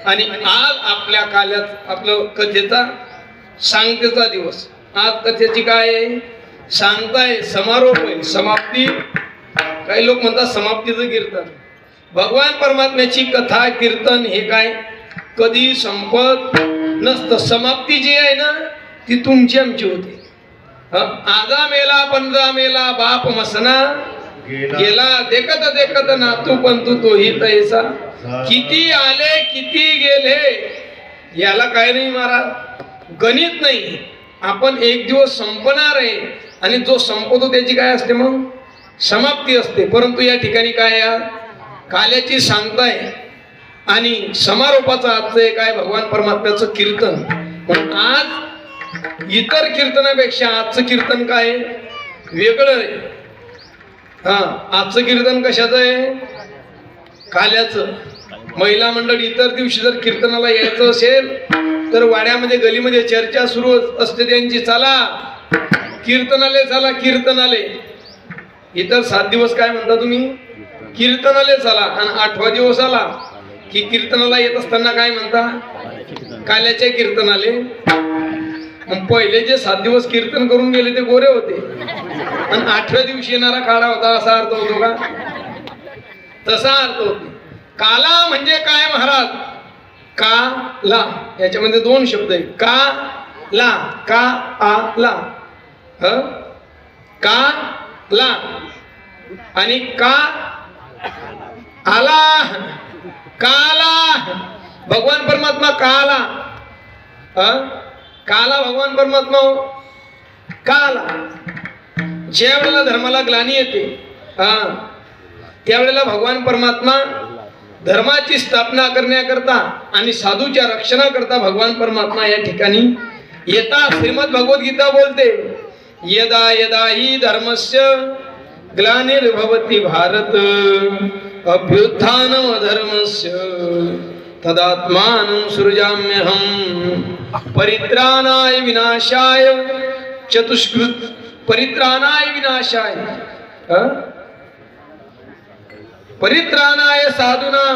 आणि आज आपल्या काल्यात आपलं कथेचा सांगतेचा दिवस. आज कथेची काय आहे? सांगताय समारोप आहे, समाप्ती. काही लोक म्हणतात समाप्तीचं कीर्तन. भगवान परमात्म्याची कथा कीर्तन हे काय कधी संपत नसतं. समाप्ती जी आहे ना ती तुमची आमची होती. आजा मेला पंजा मेला बाप मसना गेला, देखत देखत नातू पंतू तोही तैसा. किती आले किती गेले याला काय नाही महाराज, गणित नाही. आपण एक दिवस संपणार आहे आणि जो संपतो त्याची काय असते मग समाप्ती असते. परंतु या ठिकाणी काय या काल्याची सांगताय आणि समारोपाचं आजचं काय भगवान परमात्म्याचं कीर्तन. पण आज इतर कीर्तनापेक्षा आजचं कीर्तन काय वेगळं आहे. आजचं कीर्तन कशाचं आहे? काल्याचं. महिला मंडळ इतर दिवशी जर कीर्तनाला यायचं असेल तर वाड्यामध्ये गलीमध्ये चर्चा सुरू असते त्यांची, चला कीर्तनाले चला कीर्तनाले. इतर 7 दिवस काय म्हणता तुम्ही? कीर्तनाले चला. आणि 8वा दिवस आला की कीर्तनाला येत असताना काय म्हणता? काल्याच्या कीर्तनाले. मग पहिले जे 7 दिवस कीर्तन करून गेले ते गोरे होते आणि 8व्या दिवशी येणारा काळा होता, असा अर्थ होतो का? तसा अर्थ होतो. काला म्हणजे काय महाराज? काला याच्यामध्ये 2 शब्द आहेत. का ला, का आ ला. का ला आणि का आला. काला भगवान परमात्मा काला. काला भगवान परमात्मा काला. ज्या वेळेला धर्माला ग्लानी येते त्यावेळेला भगवान परमात्मा धर्माची स्थापना करण्याकरता आणि साधूच्या रक्षणाकरता भगवान परमात्मा या ठिकाणी येतात. श्रीमद भगवद्गीता बोलते, यदा यदा हि धर्मस्य ग्लानिर्भवति भारत अभ्युत्थानम धर्मस्य तदात्मानं सृजाम्यहं परित्राणाय विनाशाय चतुष्कृत. परित्राणाय विनाशाय, परित्राणाय साधूनां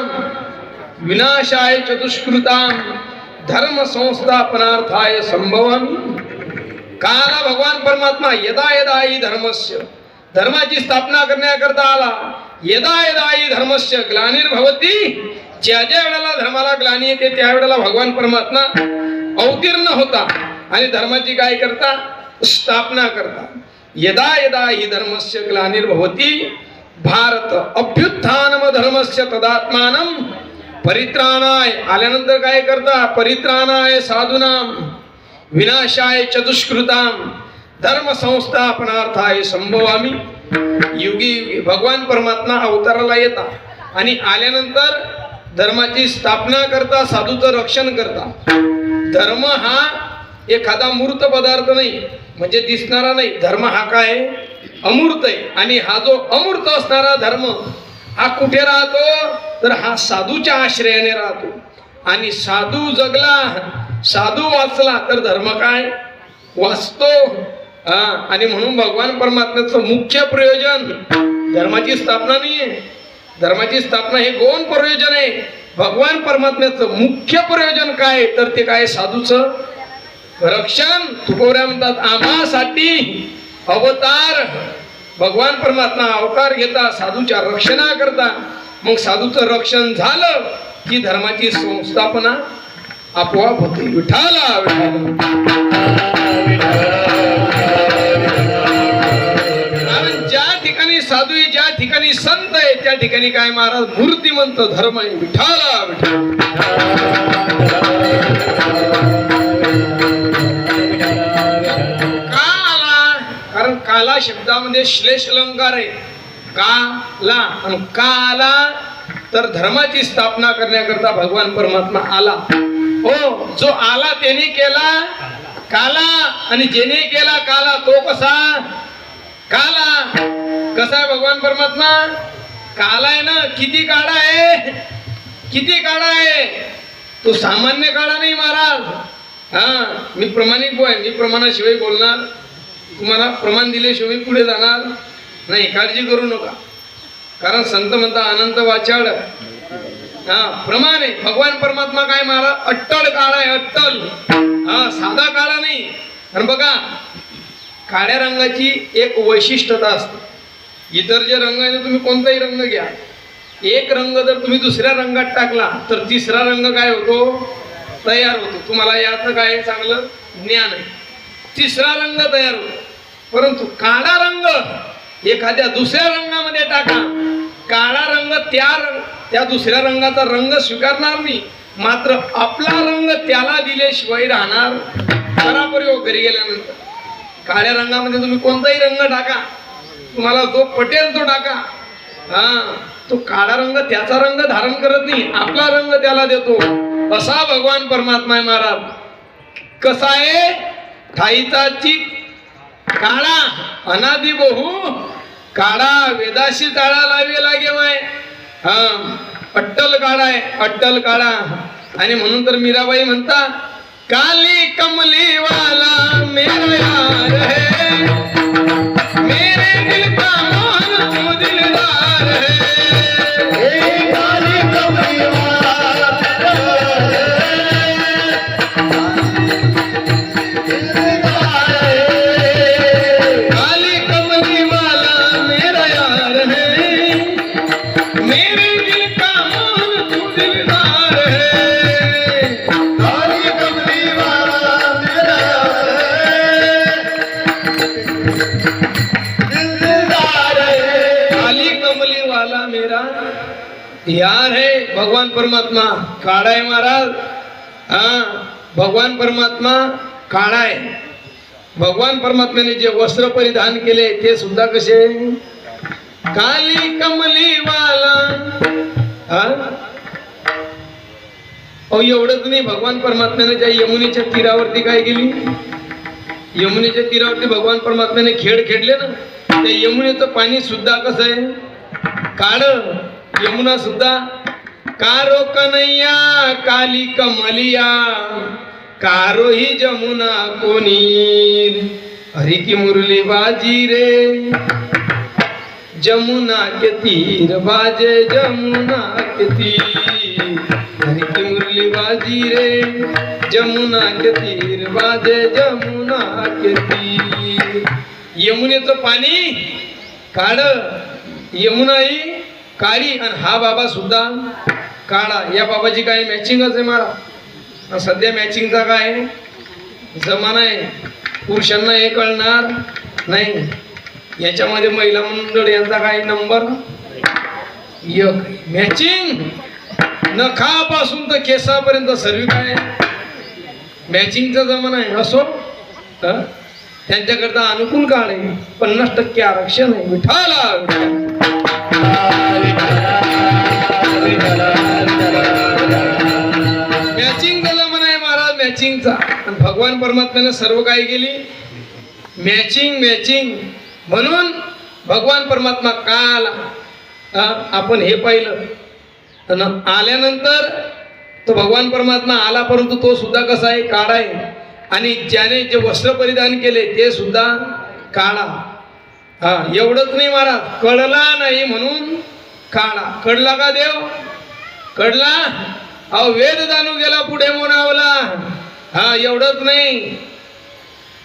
विनाशाय चतुष्कृतां धर्म संस्थापनार्थाय संभवामि. काला भगवान परमात्मा यदा यदा हि धर्मस्य धर्माची स्थापना करण्याकरता आला. यदा यदा हि धर्मस्य ग्लानिर्भवति. ज्या ज्या वेळेला धर्माला ग्लानी येते त्यावेळेला भगवान परमात्मा अवतीर्ण होता आणि धर्माची काय करता? स्थापना करता. यदा यदा हि धर्मस्य ग्लानिर्भवति भारत अभ्युत्थानम धर्मस्य तदात्मानं परित्राणाय. आल्यानंतर काय करता? परित्राणाय साधूनां विनाशाय चतुष्कृतां धर्म संस्थापनार्थाय संभवामि. युगी युगी भगवान परमात्मा अवताराला येतात आणि आल्यानंतर धर्माची स्थापना करता, साधूचं रक्षण करता. धर्म हा एखादा मूर्त पदार्थ नाही, म्हणजे दिसणारा नाही. धर्म हा काय? अमूर्त आहे. आणि हा जो अमूर्त असणारा धर्म हा कुठे राहतो? तर हा साधूच्या आश्रयाने राहतो. आणि साधू जगला, साधू वाचला तर धर्म काय वाचतो. आणि म्हणून भगवान परमात्म्याचं मुख्य प्रयोजन धर्माची स्थापना नाहीये. धर्माची स्थापना हे गौण प्रयोजन आहे. भगवान परमात्म्याचं मुख्य प्रयोजन काय? तर ते काय? साधूचं रक्षण. तुकोबऱ्या म्हणतात, आम्हासाठी अवतार. भगवान परमात्मा अवतार घेता साधूच्या रक्षणा करता. मग साधूचं रक्षण झालं की धर्माची संस्थापना आपोआप होते. विठाला कारण ज्या ठिकाणी साधू आहे, ज्या ठिकाणी संत आहे, त्या ठिकाणी काय महाराज? मूर्तिमंत धर्म आहे. विठाला कारण काला शब्दामध्ये श्लेष अलंकार आहे. काला आणि काला तर धर्माची स्थापना करण्याकरता भगवान परमात्मा आला. हो, जो आला त्याने केला काला आणि जेने केला काला तो कसा? काला. कसा आहे भगवान परमात्मा? काला आहे ना. किती काळा आहे? किती काळा आहे? तो सामान्य काळा नाही महाराज. मी प्रमाणिक आहे, मी प्रमाणाशिवाय बोलणार, तुम्हाला प्रमाण दिल्याशिवाय पुढे जाणार नाही, काळजी करू नका. कारण संत म्हणता अनंत वाचाळ प्रमाण आहे. भगवान परमात्मा काय महाराज अट्टल काळा आहे, अट्टल. साधा काळा नाही. आणि बघा काळ्या रंगाची एक वैशिष्ट्यता असते. इतर जे रंग आहे ना, तुम्ही कोणताही रंग घ्या, एक रंग जर तुम्ही दुसऱ्या रंगात टाकला तर तिसरा रंग काय होतो, तयार होतो. तुम्हाला याचं काय चांगलं ज्ञान आहे. तिसरा रंग तयार होतो. परंतु काळा रंग एखाद्या दुसऱ्या रंगामध्ये टाका, काळा रंग त्या दुसऱ्या रंगाचा रंग स्वीकारणार नाही, मात्र आपला रंग त्याला दिल्याशिवाय राहणार. करा प्रयोग घरी गेल्यानंतर. काळ्या रंगामध्ये तुम्ही कोणताही रंग टाका, तुम्हाला जो पटेल तो टाका. तो काळा रंग त्याचा रंग धारण करत नाही, आपला रंग त्याला देतो. असा भगवान परमात्मा आहे महाराज. कसा आहे, ठाईचा चित काळा अनादि बहु काळा, वेदाशी ताळा लावे लागे माय. अट्टल काळा आहे, अट्टल काळा. आणि म्हणून तर मीराबाई म्हणता, काली कमली वाला मेरा यार है, मेरे दिल का मोहन तू दिलदार है. काली कमली वाला काली कमली वाला मेरा यार है, मेरे दिल का मोहन तू दिलदार है. काली कमली वाला मेरा यार है, काली कमली वाला मेरा यार है. भगवान परमात्मा काळा आहे महाराज. भगवान परमात्मा काळा आहे. भगवान परमात्म्याने जे वस्त्र परिधान केले ते सुद्धा कसे, काली कमली वाला. एवढंच नाही, भगवान परमात्म्याने त्या यमुनेच्या तीरावरती काय केली, यमुनेच्या तीरावरती भगवान परमात्म्याने खेळ खेळले ना, त्या यमुनेचं पाणी सुद्धा कसं आहे, काळ. यमुना सुद्धा कारो कन्हैया काली कमलिया, कारो ही जमुना कोनी, हरि की मुरली बाजी रे, जमुना के तीर बाजे जमुना के तीर, हरि की मुरली बाजी रे, जमुना के तीर बाजे जमुना के तीर. यमुनेचं पाणी काळ, यमुना ही काळी, आणि हा बाबा सुद्धा काळा. या बाबाची काय मॅचिंगच आहे मला. सध्या मॅचिंगचा काय जमाना आहे, पुरुषांना हे कळणार नाही. याच्यामध्ये महिला मंडळ यांचा काय नंबर एक. मॅचिंग नखापासून तर केसापर्यंत सर्व काय मॅचिंगचा जमाना आहे. असो त्यांच्याकरता अनुकूल काळ आहे, 50% आरक्षण आहे. विठाला मॅचिंगचा जमाना आहे महाराज, मॅचिंगचा. भगवान परमात्म्याने सर्व काय केली, मॅचिंग मॅचिंग. म्हणून भगवान परमात्मा का आला आपण हे पाहिलं. आल्यानंतर तो भगवान परमात्मा आला, परंतु तो सुद्धा कसा आहे, काळा आहे. आणि ज्याने जे वस्त्र परिधान केले ते सुद्धा काळा. एवढंच नाही महाराज, कळला नाही म्हणून काळा. कळला का देव, कळला. वेद जाणू गेला पुढे मोनावला. एवढंच नाही,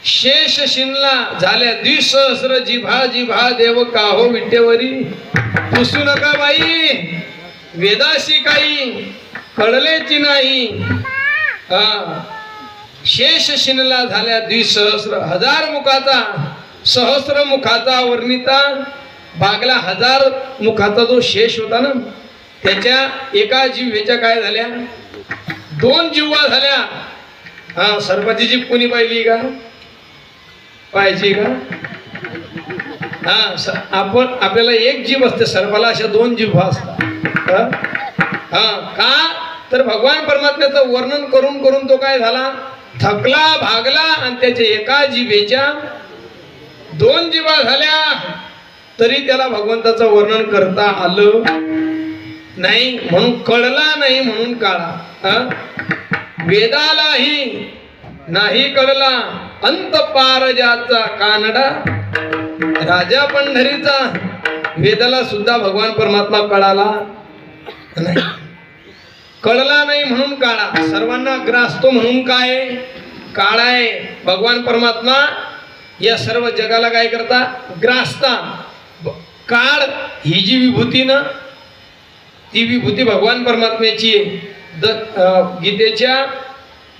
शेष शिनला झाल्या 2,000 जिभा जिभा देव काहो विटेवरी. पुसू नका बाई वेदाशी काही कळलेची नाही. शेष शिनला झाल्या 2,000 हजार मुखाचा, सहस्र मुखाचा वर्णिता भागला 1000 मुखाचा जो शेष होता ना, त्याच्या एका जिव्हेच्या काय झाल्या 2 जिव्हा झाल्या. सर्पाची जीभ कोणी पाहिली का, पाहिजे का. आपण आपल्याला एक जीभ असते, सर्पाला अशा 2 जिव्हा असतात. का तर भगवान परमात्म्याचं वर्णन करून करून तो काय झाला, थकला भागला, आणि त्याच्या एका जिभेच्या 2 जिभा झाल्या, तरी त्याला भगवंताचं वर्णन करता आलं नाही. म्हणून कळला नाही म्हणून काळा. वेदालाही नाही कळला अंत पार ज्याचा कानडा. राजा पंढरीचा वेदाला सुद्धा भगवान परमात्मा कळाला नाही. कळला नाही म्हणून काळा, सर्वांना ग्रासतो म्हणून काय काळा आहे. भगवान परमात्मा या सर्व जगाला काय करता ग्रासता. काळ ही जी विभूती ना, ती विभूती भगवान परमात्म्याची आहे. गीतेच्या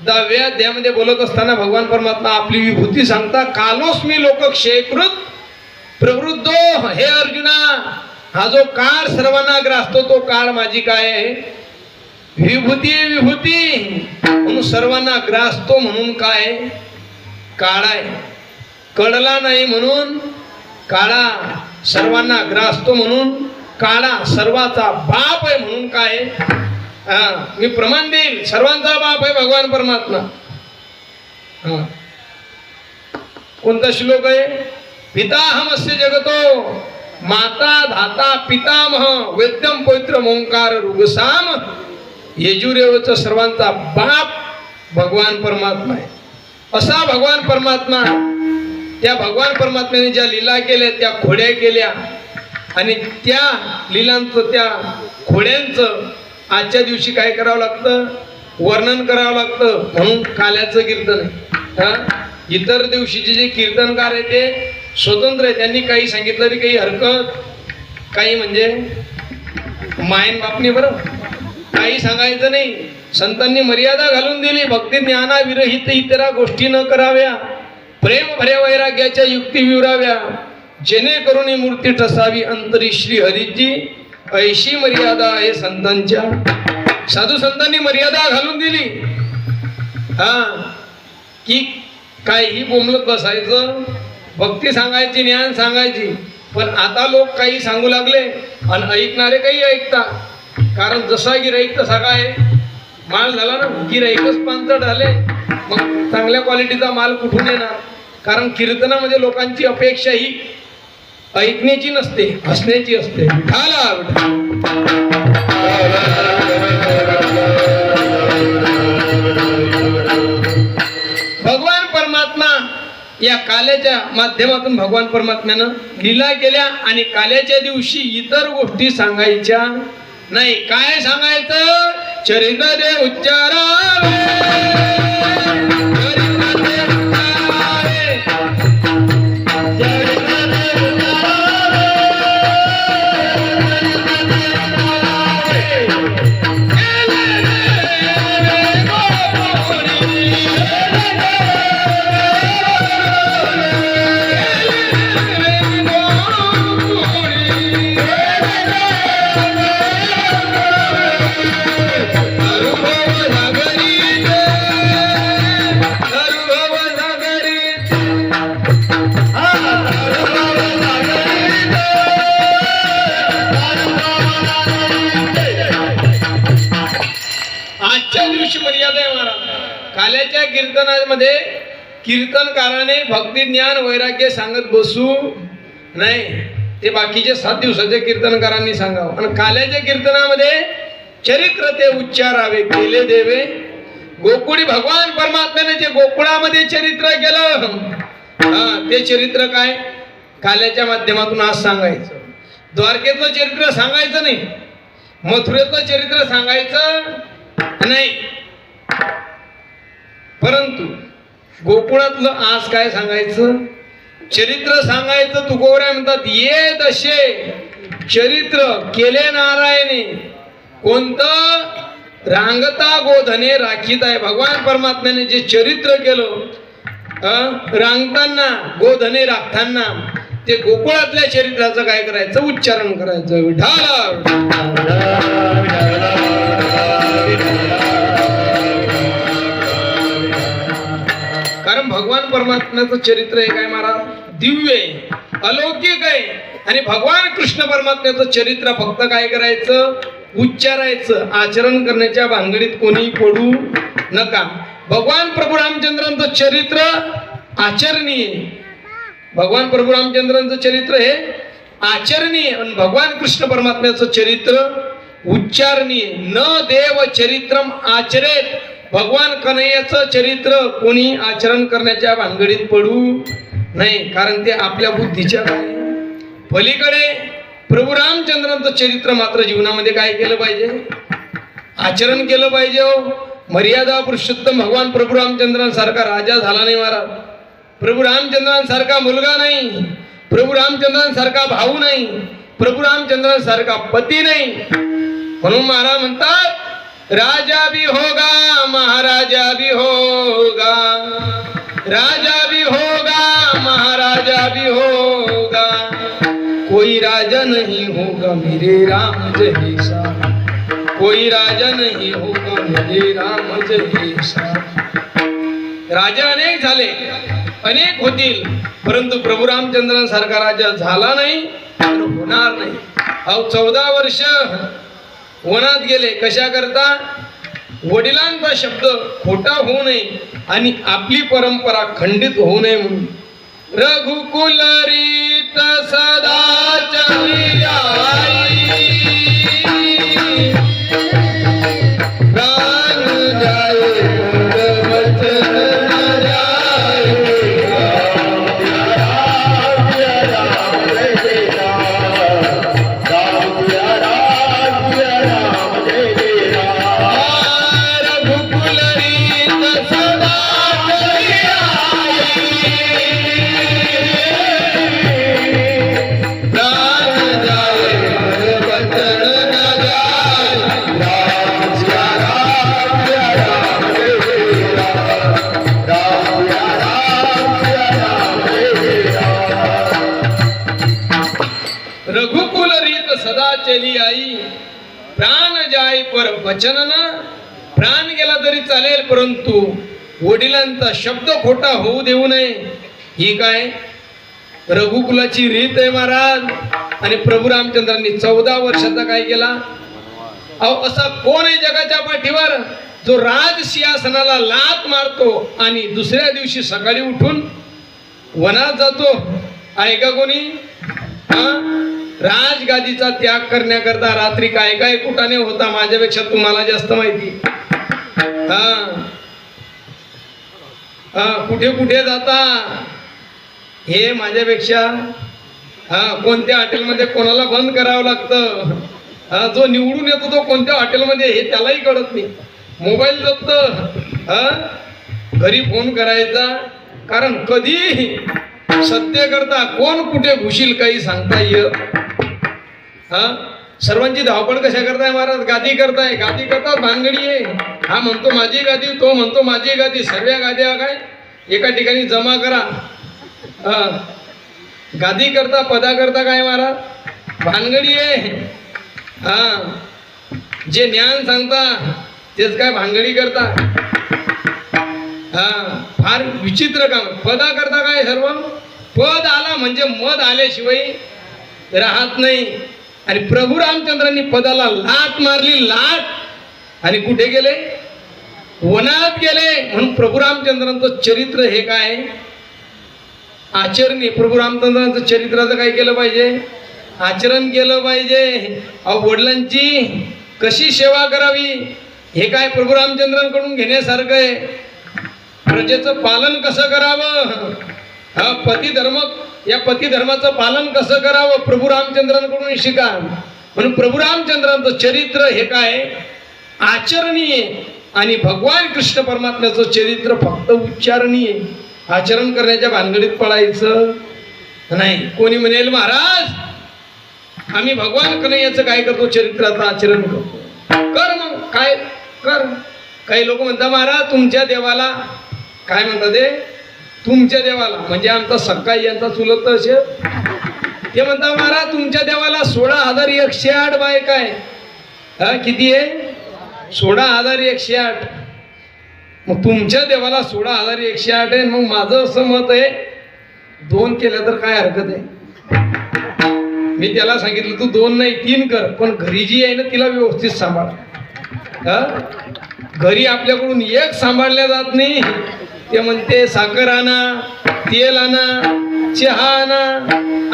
10व्या अध्यायामध्ये बोलत असताना भगवान परमात्मा आपली विभूती सांगता. कालोस्मी लोक क्षेकृत प्रवृद्धो. हे अर्जुना, हा जो काळ सर्वांना ग्रासतो तो काळ माझी काय आहे विभूती आहे. विभूती म्हणून सर्वांना ग्रासतो म्हणून काय काळा आहे. कळला नाही म्हणून काळा, सर्वांना ग्रासतो म्हणून काळा, सर्वाचा बाप आहे म्हणून काय मी प्रमाण देईल. सर्वांचा बाप आहे भगवान परमात्मा. कोणता श्लोक आहे? पिताहमस्य जगतो माता धाता पितामह वेद्यम पवित्र ओंकार ऋगसाम. यजुरेवचा सर्वांचा बाप भगवान परमात्मा आहे. असा भगवान परमात्मा, त्या भगवान परमात्म्याने ज्या लीला केल्या त्या खोड्या केल्या आणि त्या लीलांचं त्या खोड्यांचं आजच्या दिवशी काय करावं लागतं वर्णन करावं लागतं. म्हणून काल्याचं कीर्तन आहे. इतर दिवशीचे जे कीर्तनकार आहे ते स्वतंत्र आहे, त्यांनी काही सांगितलं तरी काही हरकत काही म्हणजे मायन बापनी बरं काही सांगायचं नाही. संतांनी मर्यादा घालून दिली. भक्ती ज्ञाना विरहित इतरा गोष्टी न कराव्या, प्रेम भरे वैराग्याच्या युक्ती विवराव्या, जेणेकरून ही मूर्ती ठसावी अंतरी श्री हरीची. ऐशी मर्यादा आहे संतांच्या. साधू संतांनी मर्यादा घालून दिली की काही बोंबलत बसायचं, भक्ती सांगायची, ज्ञान सांगायची. पण आता लोक काही सांगू लागले आणि ऐकणारे काही ऐकता. कारण जसा गिराईक तसा काय माल झाला ना. गिराईकच पांचट झाले, मग चांगल्या क्वालिटीचा माल कुठून येणार? कारण कीर्तनामध्ये लोकांची अपेक्षा ही ऐकण्याची नसते, हसण्याची असते. भगवान परमात्मा या काल्याच्या माध्यमातून भगवान परमात्म्यानं लीला केल्या आणि काल्याच्या दिवशी इतर गोष्टी सांगायच्या नाही. काय सांगायचं? चरित्र दे उच्चारावे, काल्याच्या कीर्तनामध्ये कीर्तनकाराने भक्ती ज्ञान वैराग्य सांगत बसू नाही. ते बाकीचे 7 दिवसाच्या कीर्तनकारांनी सांगावं. आणि काल्याच्या कीर्तनामध्ये चरित्र ते उच्चारावे केले देवे. गोकुळी भगवान परमात्म्याने जे गोकुळामध्ये चरित्र केलं ते चरित्र काय काल्याच्या माध्यमातून आज सांगायचं. द्वारकेतलं चरित्र सांगायचं नाही, मथुरेतलं चरित्र सांगायचं नाही. परंतु गोकुळातलं आज काय सांगायचं चरित्र सांगायचं. तुकोबराय म्हणतात ये दशे चरित्र केले नारायणे. कोणतं? रांगता गोधने राखीत आहे. भगवान परमात्म्याने जे चरित्र केलं रांगताना गोधने राखताना ते गोकुळातल्या चरित्राचं काय करायचं उच्चारण करायचं. कारण भगवान परमात्म्याचं चरित्र हे काय महाराज दिव्य आहे, अलौकिक आहे. आणि भगवान कृष्ण परमात्म्याचं चरित्र फक्त काय करायचं उच्चारायचं. आचरण करण्याच्या भानगडीत कोणी पडू नका. भगवान प्रभू रामचंद्रांचं चरित्र आचरणीय. भगवान प्रभू रामचंद्रांचं चरित्र हे आचरणीय आणि भगवान कृष्ण परमात्म्याचं चरित्र उच्चारणीय. न देव चरित्रम आचरेत. भगवान कन्हैयाचं चरित्र कोणी आचरण करण्याच्या भानगडीत पडू नाही, कारण ते आपल्या बुद्धीच्या पलीकडे. प्रभू रामचंद्रांचं चरित्र मात्र जीवनामध्ये काय केलं पाहिजे, आचरण केलं पाहिजे. मर्यादा पुरुषोत्तम भगवान प्रभू रामचंद्रांसारखा राजा झाला नाही महाराज, प्रभू रामचंद्रांसारखा मुलगा नाही, प्रभू रामचंद्रांसारखा भाऊ नाही, प्रभू रामचंद्रांसारखा पती नाही. म्हणून महाराज म्हणतात राजा भी होगा महाराजा भी होगा, राजा भी होगा महाराजा भी होगा, कोई राजा नहीं होगा मेरे राम जैसा, कोई राजा नहीं होगा मेरे राम जैसा. राजा अनेक झाले, अनेक होतील, परंतु प्रभू रामचंद्रांसारखा राजा झाला नाही आणि होणार नाही. अहो 14 वर्ष वनात गेले, कशा करता, वडिलांचा शब्द खोटा होऊ नये आणि आपली परंपरा खंडित होऊ नये म्हणून. रघुकुल रीत सदा चली आई, प्राण जाए पद वचन न जाए, रघुकुल रीत सदा चली आई, प्राण जाए पद वचन न जाए, राम सिया राम सिया राम जय राम, राम सिया राम सिया राम जय राम. रघुकुल रीत सदा चली आई, प्राण जाय पर वचन न. प्राण गेला तरी चालेल, परंतु वडिलांचा शब्द खोटा होऊ देऊ नये, ही काय रघुकुलाची रीत आहे महाराज. आणि प्रभू रामचंद्रांनी 14 वर्षाचा काय केला. अहो असा कोण आहे जगाच्या पाठीवर जो राज सिंहासनाला लात मारतो आणि दुसऱ्या दिवशी सकाळी उठून वनात जातो, आहे का कोणी. राजगादीचा त्याग करण्याकरता रात्री काय काय कुटाने होता, माझ्यापेक्षा तुम्हाला जास्त माहिती. कुठे कुठे जाता हे माझ्यापेक्षा. कोणत्या हॉटेलमध्ये कोणाला बंद करावं लागतं, जो निवडून येतो तो कोणत्या हॉटेलमध्ये हे त्यालाही कळत नाही. मोबाईल जप्त, घरी फोन करायचा, कारण कधी सत्य करता कोण कुठे घुशील काही सांगता येत. सर्वांची धावपळ कशा करताय महाराज, गादी करताय, गादी करतात भानगडी आहे. हा म्हणतो माझी गादी, तो म्हणतो माझी गादी, सर्व गाद्या काय एका ठिकाणी जमा करा. गादी करता पदा करता काय महाराज, भानगडी आहे. जे ज्ञान सांगता तेच काय भानगडी करता. फार विचित्र काम. पदा करता काय सर्व, पद आला म्हणजे मध आल्याशिवाय राहत नाही. आणि प्रभू रामचंद्रांनी पदाला लात मारली, लात, आणि कुठे गेले, वनात गेले. म्हणून प्रभू रामचंद्रांचं चरित्र हे काय आचरणी. प्रभू रामचंद्रांचं चरित्राचं काय केलं पाहिजे, आचरण केलं पाहिजे. अहो वडिलांची कशी सेवा करावी हे काय प्रभू रामचंद्रांकडून घेण्यासारखं आहे. प्रजेचं पालन कसं करावं, पती धर्म, या पती धर्माचं पालन कसं करावं प्रभू रामचंद्रांकडून शिका. म्हणून प्रभू रामचंद्रांचं चरित्र हे काय आचरणीय. आणि भगवान कृष्ण परमात्म्याचं चरित्र फक्त उच्चारणीय. आचरण करण्याच्या भानगडीत पडायचं नाही. कोणी म्हणेल महाराज आम्ही भगवान कन्हैयाचं काय करतो, चरित्राचं आचरण करतो. कर मग काय कर. काही लोक म्हणतात महाराज तुमच्या देवाला, काय म्हणतात ते, तुमच्या देवाला म्हणजे आमचा सकाळी यांचा चुलत असेल, ते म्हणतात महाराज तुमच्या देवाला 16,108 बायका आहे. किती आहे, 16,108. मग तुमच्या देवाला 16,108 आहे. मग माझं असं मत आहे 2 केलं तर काय हरकत आहे. मी त्याला सांगितलं तू 2 नाही 3 कर, पण घरी जी आहे ना तिला व्यवस्थित सांभाळ. घरी आपल्याकडून एक सांभाळल्या जात नाही. ते म्हणते साखर आणा, तेल आणा, चहा आणा,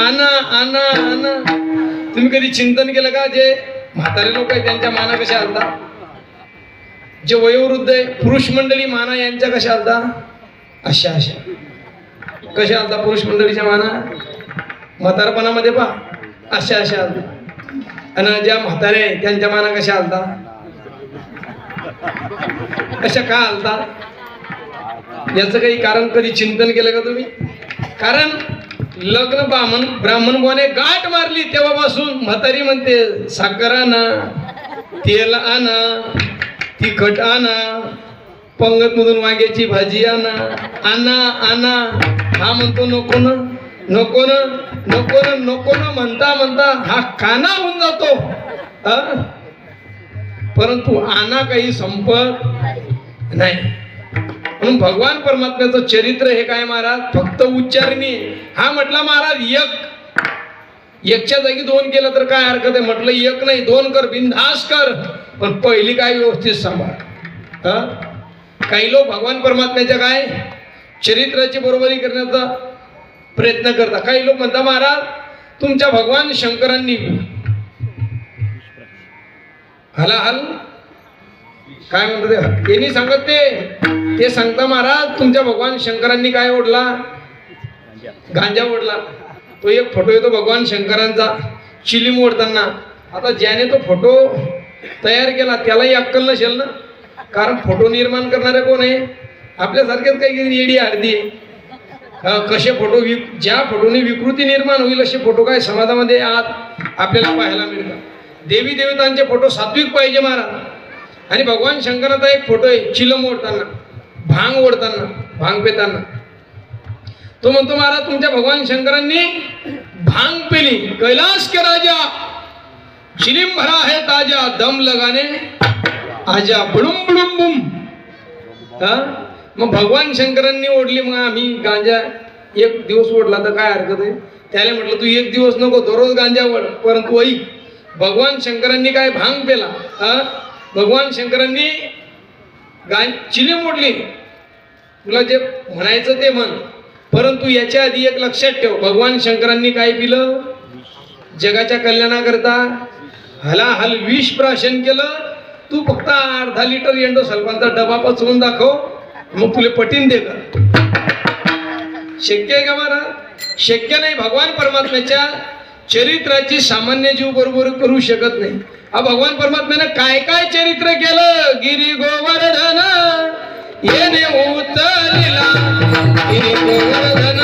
आणा आणा आणा. तुम्ही कधी चिंतन केलं का जे म्हातारे लोक आहेत त्यांच्या माना कशा आणतात. जे वयोवृद्ध आहे पुरुष मंडळी माना यांच्या कशा आलता अशा अशा कशा आलता पुरुष मंडळीच्या माना म्हातारपणामध्ये पा अशा अशा आलता आणि ज्या म्हातारे त्यांच्या माना कशा आलता अशा का आलता याचं काही कारण कधी चिंतन केलं का तुम्ही? कारण लग्न ब्राह्मण बुवाने गाठ मारली तेव्हापासून म्हातारी म्हणते साखर आणा, तेल आणा, तिखट आणा, पंगत मधून वांग्याची भाजी आणा, आणा आणा. हा म्हणतो नको ना नको ना नको ना नको ना म्हणता म्हणता हा काना होऊन जातो. परंतु आणा काही संपत नाही. म्हणून भगवान परमात्म्याचं चरित्र हे काय महाराज फक्त उच्चारणी. हा म्हटला महाराज एकच्या जागी दोन केलं तर काय हरकत आहे. म्हटलं एक नाही दोन कर बिनधास कर पण पहिली काय व्यवस्थित सांभाळ. काही लोक भगवान परमात्म्याच्या काय चरित्राची बरोबरी करण्याचा प्रयत्न करतात. काही लोक म्हणतात महाराज तुमच्या भगवान शंकरांनी हलाहल काय म्हणतात त्यांनी सांगत ते सांगता महाराज तुमच्या भगवान शंकरांनी काय ओढला गांजा ओढला. तो एक फोटो येतो भगवान शंकरांचा चिलीम ओढताना. आता ज्याने तो फोटो तयार केला त्यालाही अक्कल नसेल ना. कारण फोटो निर्माण करणारे कोण आहे आपल्यासारखेच काही येडी आरती आहे. कसे फोटो ज्या फोटोने विकृती निर्माण होईल असे फोटो काय समाजामध्ये आज आपल्याला पाहायला मिळतात. देवी देवतांचे फोटो सात्विक पाहिजे महाराज. आणि भगवान शंकराचा एक फोटो आहे चिलम ओढताना भांग ओढताना भांग पेताना. तो म्हणतो महाराज तुमच्या भगवान शंकरांनी भांग पेली. कैलाश के राजा चिलिम भरा है ताजा दम लगाने आजा बुडुम बुडुम बुम. मग भगवान शंकरांनी ओढली मग आम्ही गांजा एक दिवस ओढला तर काय हरकत आहे. त्याला म्हटलं तू एक दिवस नको दररोज गांजा ओढ. परंतु ऐक भगवान शंकरांनी काय भांग पेला. भगवान शंकरांनी चिली मोडली. तुला जे म्हणायचं ते म्हण. परंतु याच्या आधी एक लक्षात ठेव भगवान शंकरांनी काय पिलं जगाच्या कल्याणाकरता हलाहल विष प्राशन केलं. तू फक्त अर्धा लिटर एंडो सल्फानचा डबा पचवून दाखव मग तुला पटीन दे का. शक्य आहे का महाराज? शक्य नाही. भगवान परमात्म्याच्या चरित्राची सामान्य जीव बरोबर करू शकत नाही. हा भगवान परमात्म्याने काय काय चरित्र केलं. गिरी गोवर्धन येणे उतरला गिरी गोवर्धन